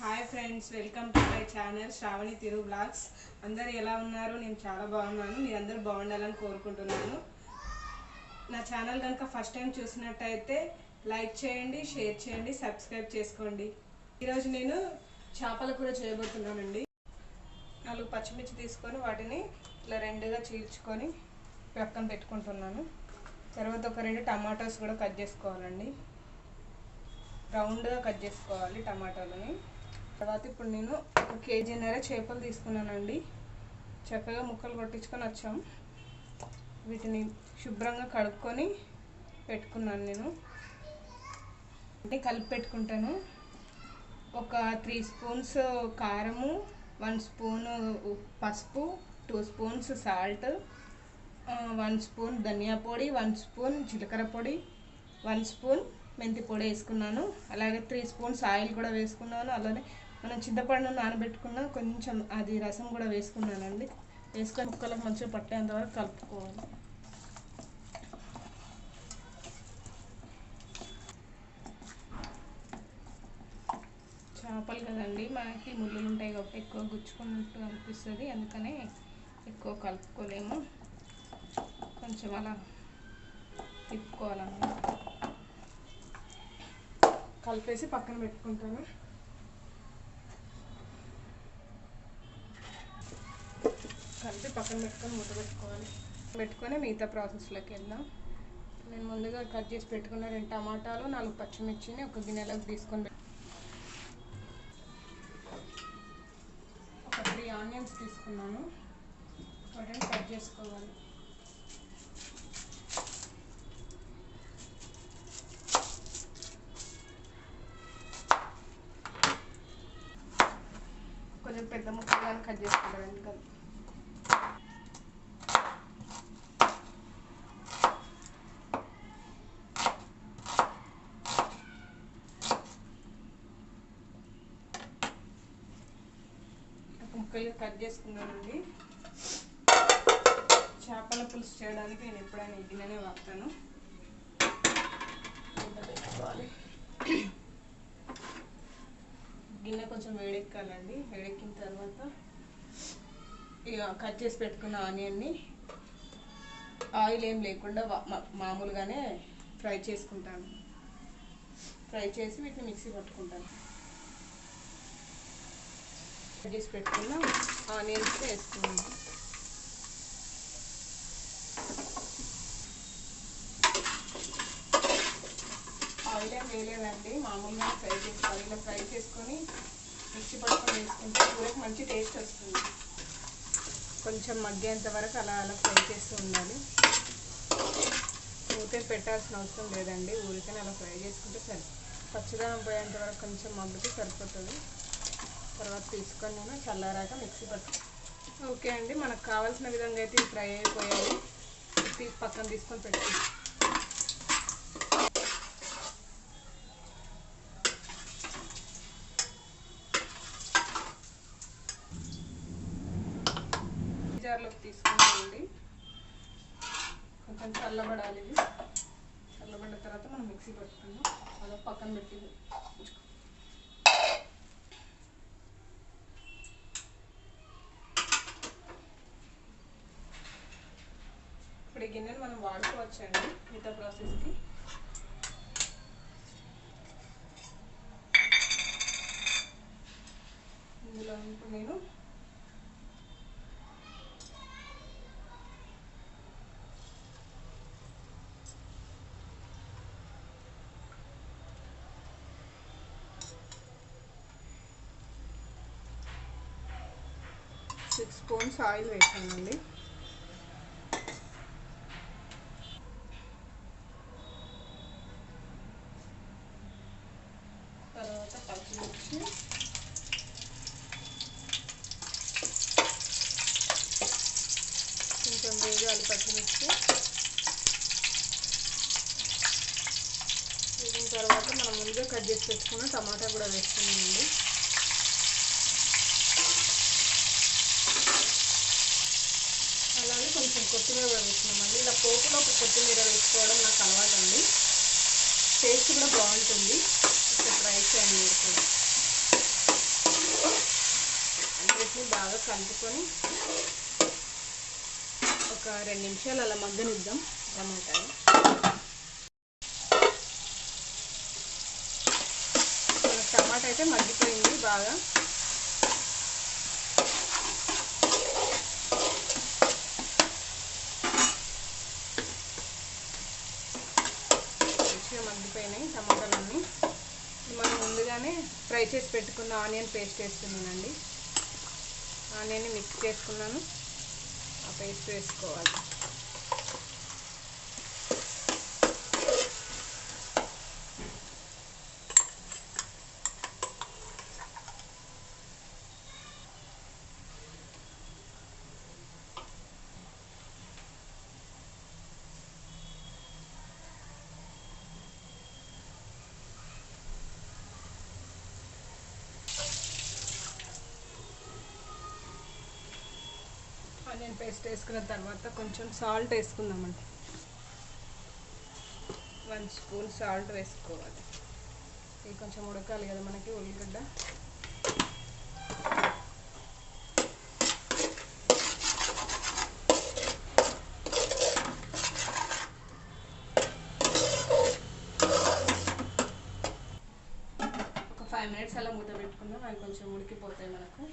Hi friends, welcome to my channel Sravani Thiru blogs. అందరు ఎలా ఉన్నారు? నేను చాలా బాగున్నాను. మీరందరూ బాగుండాలని కోరుకుంటున్నాను. నా ఛానల్ కనుక ఫస్ట్ టైం చూసినట్టయితే లైక్ చేయండి, షేర్ చేయండి, సబ్స్క్రైబ్ చేసుకోండి. ఈరోజు నేను చేపల కూర చేయబోతున్నానండి. 4 పచ్చిమిర్చి తీసుకొని వాటిని ఇట్లా రెండుగా చీల్చుకొని పక్కన పెట్టుకుంటున్నాను. తర్వాత ఒక 2 టమాటోస్ కూడా కట్ చేసుకోవాలండి. రౌండ్గా కట్ చేసుకోవాలి టమాటాలని. తర్వాత ఇప్పుడు నేను 1 కేజీన్నర చేపలు తీసుకున్నానండి. చక్కగా ముక్కలు కొట్టించుకొని వచ్చాము. వీటిని శుభ్రంగా కడుక్కొని పెట్టుకున్నాను. నేను కలిపి పెట్టుకుంటాను. ఒక 3 స్పూన్స్ కారము, 1 స్పూను పసుపు, 2 స్పూన్స్ సాల్ట్, 1 స్పూన్ ధనియా పొడి, 1 స్పూన్ జీలకర్ర పొడి, 1 స్పూన్ మెంతి పొడి వేసుకున్నాను. అలాగే 3 స్పూన్స్ ఆయిల్ కూడా వేసుకున్నాను. అలానే మనం చింతపండు నానబెట్టుకున్న కొంచెం అది రసం కూడా వేసుకున్నానండి. వేసుకొని ముక్కలకు మంచిగా పట్టేంత వరకు కలుపుకోవాలి. చేపలు కదండి, మనకి ముళ్ళులు ఉంటాయి కాబట్టి ఎక్కువ గుచ్చుకున్నట్టు అనిపిస్తుంది. అందుకనే ఎక్కువ కలుపుకోలేము. కొంచెం అలా తిప్పుకోవాలన్నమాట. కలిపేసి పక్కన పెట్టుకుంటాను. కలిపి పక్కన పెట్టుకొని మూత పెట్టుకొని మిగతా ప్రాసెస్లోకి వెళ్దాం. నేను ముందుగా కట్ చేసి పెట్టుకున్న 2 టమాటాలు, 4 పచ్చిమిర్చిని ఒక గిన్నెలోకి తీసుకొని ఒక 3 ఆనియన్స్ తీసుకున్నాను. వాటిని కట్ చేసుకోవాలి. కొంచెం పెద్ద ముక్కలుగానే కట్ చేసుకుంటారండి. ముక్కలు కట్ చేసుకున్నానండి. చేపల పులుసు చేయడానికి నేను ఎప్పుడైనా ఈ గిన్నెనే వాడతాను. గిన్నె కొంచెం వేడెక్కాలండి. వేడెక్కిన తర్వాత ఇక కట్ చేసి పెట్టుకున్న ఆనియన్ని ఆయిల్ ఏం లేకుండా మామూలుగానే ఫ్రై చేసుకుంటాను. ఫ్రై చేసి వీటిని మిక్సీ పట్టుకుంటాను. కట్ చేసి పెట్టుకున్న ఆనియన్స్ వేసుకున్నాను. ఆయిల్ ఏం వేయలేదండి, మామూలుగా ఫ్రై చేసుకోవాలి. ఇలా ఫ్రై చేసుకొని మిక్సీ పట్టుకొని వేసుకుంటే కూరకు మంచి టేస్ట్ వస్తుంది. కొంచెం మగ్గేంత వరకు అలా ఫ్రై చేస్తూ ఉండాలి. ఊరికే పెట్టాల్సిన అవసరం లేదండి, ఊరికనే అలా ఫ్రై చేసుకుంటే సరే. పచ్చిదనం పోయేంత వరకు కొంచెం మగ్గితే సరిపోతుంది. తర్వాత తీసుకొని నేను చల్లారాక మిక్సీ ఓకే అండి, మనకు కావాల్సిన విధంగా అయితే ఫ్రై అయిపోయాయి. పక్కన తీసుకొని పెట్టి జార్లోకి తీసుకుంటామండి. కొంచెం చల్లబడాలి. ఇది చల్లబడిన తర్వాత మనం మిక్సీ పట్టుకుందాం. అలా పక్కన పెట్టి ఇప్పుడు ఈ గిన్నెను మనం వాడుకోవచ్చండి మిగతా ప్రాసెస్కి. ఇందులో ఇప్పుడు నేను సిక్స్ స్పూన్స్ ఆయిల్ వేసానండి. తర్వాత పచ్చిమిర్చి, కొంచెం వేగాలి పచ్చిమిర్చి. వేగిన తర్వాత మనం ముందుగా కట్ చేసి పెట్టుకున్న టమాటా కూడా వేసుకున్నామండి. అలాగే కొంచెం కొత్తిమీర వేసుకున్నామండి. ఇలా పోపులో కొత్తిమీర వేసుకోవడం నాకు అలవాటు అండి. టేస్ట్ కూడా బాగుంటుంది. ట్రై చేయండి మీరు కూడా. పెట్టుకొని ఒక 2 నిమిషాలు అలా మగ్గనిద్దాం టమాటాలు. టమాటా అయితే మగ్గిపోయింది బాగా. మంచిగా మగ్గిపోయినాయి టమాటాలన్నీ. మనం ముందుగానే ఫ్రై చేసి పెట్టుకున్న ఆనియన్ పేస్ట్ వేస్తున్నానండి. ఆనియన్ని మిక్స్ చేసుకున్నాను, ఆ పేస్ట్ వేసుకోవాలి. ఆనియన్ పేస్ట్ వేసుకున్న తర్వాత కొంచెం సాల్ట్ వేసుకుందామండి. 1 స్పూన్ సాల్ట్ వేసుకోవాలి. ఇది కొంచెం ఉడకాలి కదా మనకి ఉల్లిగడ్డ. ఒక 5 మినిట్స్ అలా మూత పెట్టుకుందాం, అవి కొంచెం ఉడికిపోతాయి మనకు.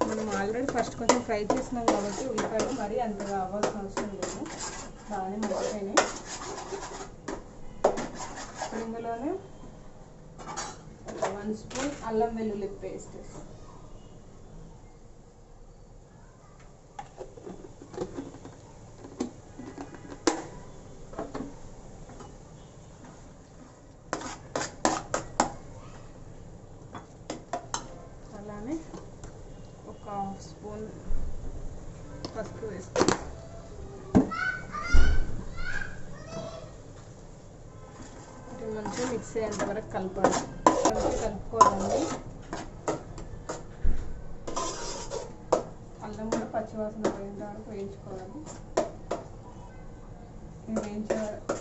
మనం ఆల్రెడీ ఫస్ట్ కొంచెం ఫ్రై చేసినాం కాబట్టి ఉల్లిపాయలు మరీ అంతగా అవ్వాల్సిన అవసరం లేదు, బాగానే మగ్గిపోయినాయి. ఇప్పుడు ఇందులోనే 1 స్పూన్ అల్లం వెల్లుల్లి పేస్ట్, అలానే ఒక 1/2 స్పూన్ పసుపు వేస్తాం. మంచిగా మిక్స్ అయ్యేంత వరకు కలపాలి. మంచిగా కలుపుకోవాలండి. అల్లం కూడా పచ్చివాసన పోయేంత వరకు వేయించుకోవాలి.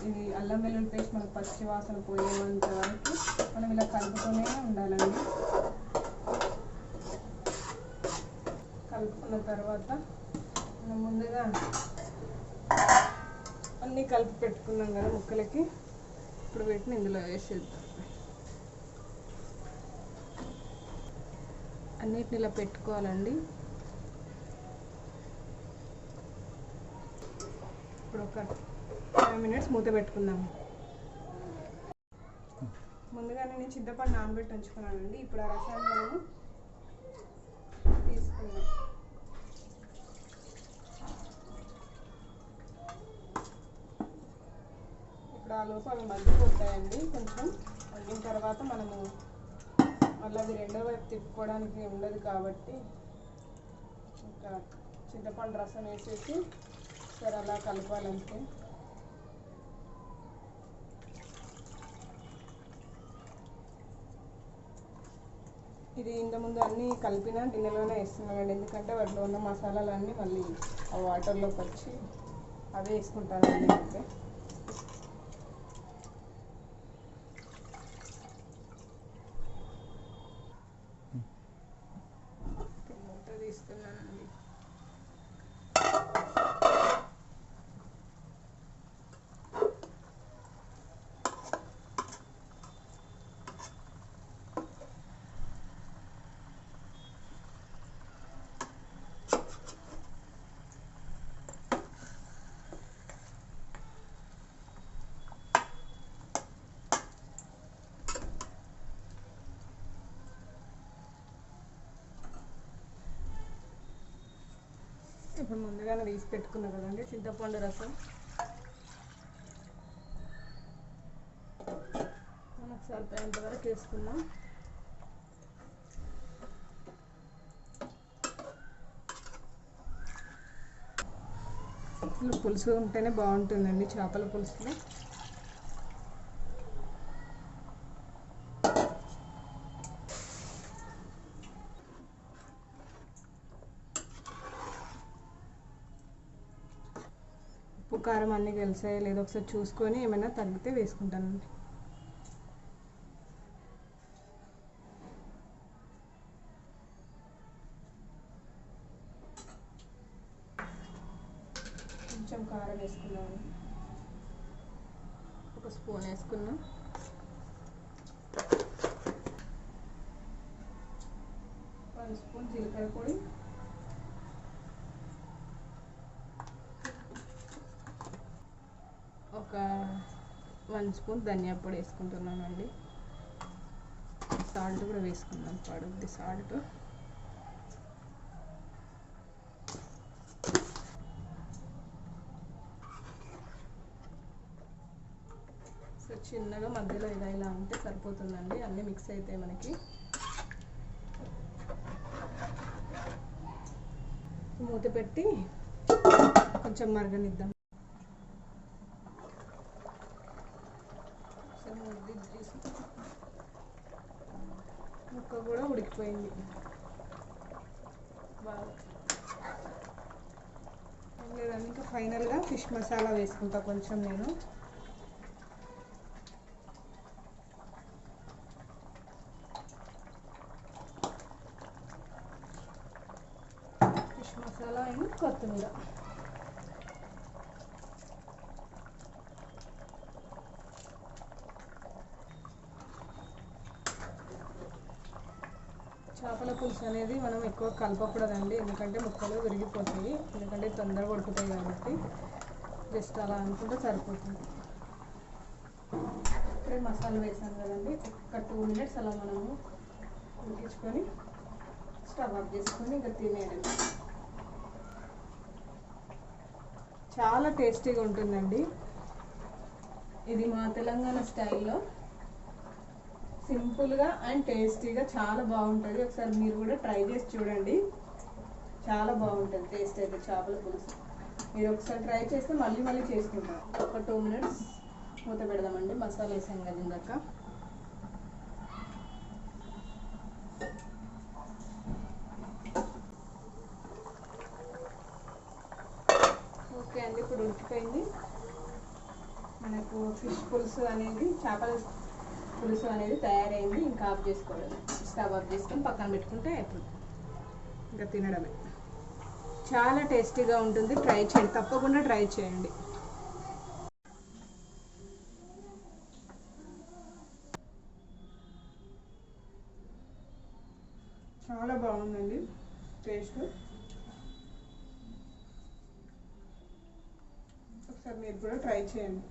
ఇది అల్లం వెల్లుల్లి పేస్ట్ మనకు పచ్చివాసన పోయేంత వరకు మనం ఇలా కలుపుతూనే ఉండాలండి. కలుపుకున్న తర్వాత మనం ముందుగా అన్నీ కలిపి పెట్టుకున్నాం కదా ముక్కలకి, ఇప్పుడు వీటిని ఇందులో వేసేద్దాం. అన్నిటిని ఇలా పెట్టుకోవాలండి. ఇప్పుడు ఒక 5 మినిట్స్ మూత పెట్టుకుందాం. ముందుగానే నేను చింతపండు నానబెట్టి ఉంచుకున్నానండి. ఇప్పుడు ఆ రసాన్ని మనము తీసుకుందాం. ఇప్పుడు ఆ లోపు అవి మగ్గిపోతాయండి. కొంచెం మగ్గిన తర్వాత మనము మళ్ళీ అది రెండో వైపు తిప్పుకోవడానికి ఉండదు కాబట్టి ఇంకా చింతపండు రసం వేసేసి సరే అలా కలపాలంటే. ఇది ఇంతకుముందు అన్నీ కలిపిన గిన్నెలోనే వేస్తున్నానండి, ఎందుకంటే వాటిలో ఉన్న మసాలాలన్నీ మళ్ళీ ఆ వాటర్లోకి వచ్చి అవే వేసుకుంటానండి. అయితే మూత తీసుకున్నానండి. ఇప్పుడు ముందుగానే తీసి పెట్టుకున్నా కదండి చింతపండు రసం, మనకు సరిపోయేంత వరకు వేసుకుందాం. పులుసు ఉంటేనే బాగుంటుందండి చేపల పులుసులో. ఉప్పు కారం అన్నీ కలిసాయి లేదో ఒకసారి చూసుకొని ఏమైనా తగ్గితే వేసుకుంటానండి. కొంచెం కారం వేసుకున్నాను, 1 స్పూన్ వేసుకున్నాం. స్పూన్ జీలకర్ర పొడి, ఒక 1 స్పూన్ ధనియా పొడి వేసుకుంటున్నానండి. సాల్ట్ కూడా వేసుకుందాం, పడుద్ది సాల్ట్. సో చిన్నగా మధ్యలో ఇలా ఉంటే సరిపోతుందండి, అన్నీ మిక్స్ అయితే మనకి. మూత పెట్టి కొంచెం మరగనిద్దాం. ముక్క కూడా ఉడికిపోయింది బాగా. లేదండి, ఇంకా ఫైనల్గా ఫిష్ మసాలా వేసుకుంటా కొంచెం నేను. ఫిష్ మసాలా అండ్ కొత్తిమీర. చేపల పులుసు అనేది మనం ఎక్కువ కలపకూడదండి, ఎందుకంటే ముక్కలు విరిగిపోతాయి, ఎందుకంటే తొందరగా ఉడుకుతాయి కాబట్టి. జస్ట్ అలా అనుకుంటే సరిపోతుంది. ఇప్పుడే మసాలా వేసాను కదండి, ఒక 2 మినిట్స్ అలా మనము ఉడికించుకొని స్టవ్ ఆఫ్ చేసుకొని ఇంకా తినేయండి. చాలా టేస్టీగా ఉంటుందండి. ఇది మా తెలంగాణ స్టైల్లో సింపుల్గా అండ్ టేస్టీగా చాలా బాగుంటుంది. ఒకసారి మీరు కూడా ట్రై చేసి చూడండి, చాలా బాగుంటుంది టేస్ట్ అయితే చేపల పులుసు. మీరు ఒకసారి ట్రై చేస్తే మళ్ళీ మళ్ళీ చేసుకుంటాం. ఒక 2 మినిట్స్ మూత పెడదామండి, మసాలా వేసాం కదా ఇందాక. ఓకే అండి, ఇప్పుడు ఉడికిపోయింది మనకు. ఫిష్ పులుసు అనేది, చేపల పులుసు అనేది తయారైంది. ఇంకా ఆఫ్ చేసుకోవడం, స్టవ్ ఆఫ్ చేసుకొని పక్కన పెట్టుకుంటే అయిపోతుంది, ఇంకా తినడమే. చాలా టేస్టీగా ఉంటుంది, ట్రై చేయండి, తప్పకుండా ట్రై చేయండి. చాలా బాగుందండి టేస్ట్. ఒకసారి మీరు కూడా ట్రై చేయండి.